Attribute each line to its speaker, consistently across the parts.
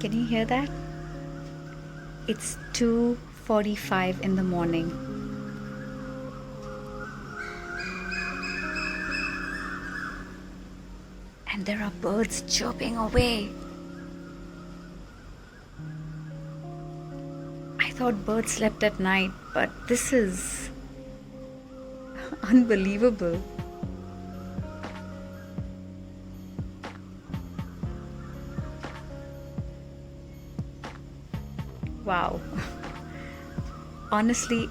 Speaker 1: Can you hear that? It's 2:45 in the morning. And there are birds chirping away. I thought birds slept at night, but this is unbelievable. Wow. Honestly,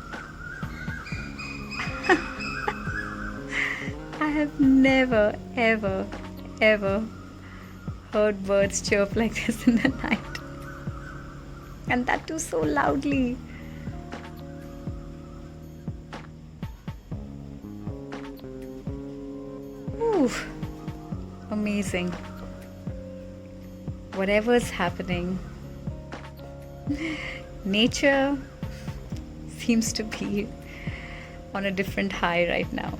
Speaker 1: I have never, ever, ever heard birds chirp like this in the night. And that too so loudly. Ooh, amazing. Whatever's happening, nature seems to be on a different high right now.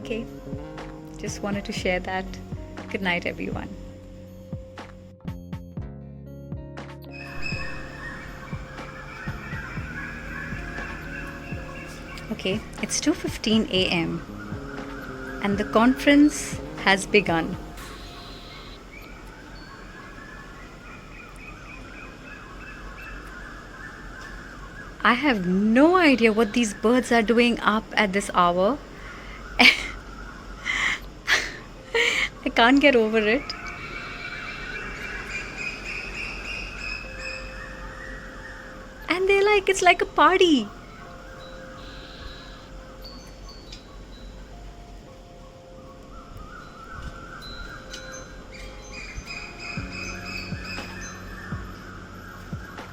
Speaker 1: Okay, just wanted to share that. Good night, everyone. Okay, it's 2:15 a.m. and the conference has begun. I have no idea what these birds are doing up at this hour. I can't get over it. And they're like, it's like a party.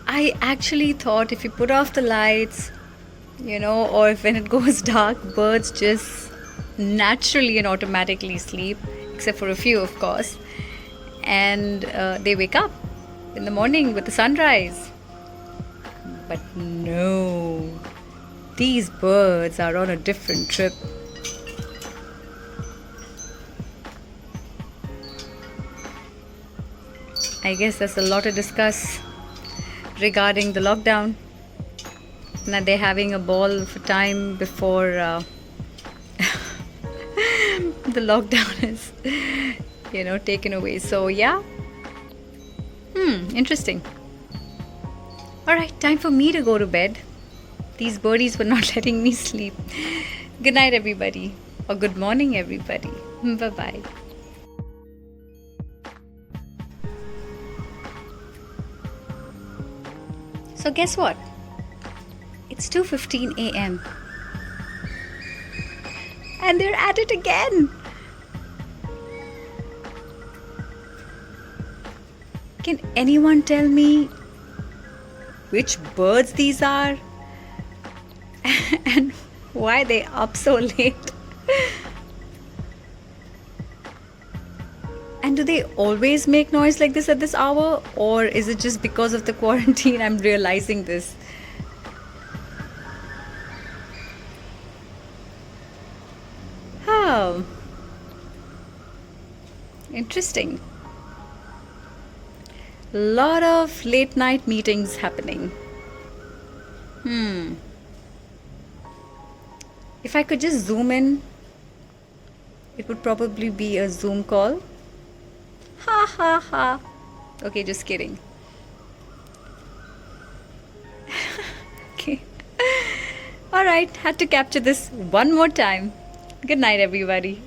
Speaker 1: I actually thought if you put off the lights, or if when it goes dark, birds just naturally and automatically sleep, except for a few, of course. And they wake up in the morning with the sunrise. But no, these birds are on a different trip. I guess there's a lot to discuss regarding the lockdown. Now they're having a ball for time before the lockdown is, taken away. So yeah, interesting. All right, time for me to go to bed. These birdies were not letting me sleep. Good night, everybody, or good morning, everybody. Bye-bye. So guess what? It's 2:15 a.m. and they're at it again. Can anyone tell me which birds these are and why they up so late? And do they always make noise like this at this hour, or is it just because of the quarantine I'm realizing this? Oh, interesting. Lot of late night meetings happening. If I could just zoom in, it would probably be a Zoom call. Ha ha ha. Okay, just kidding. Okay. All right, had to capture this one more time. Good night, everybody.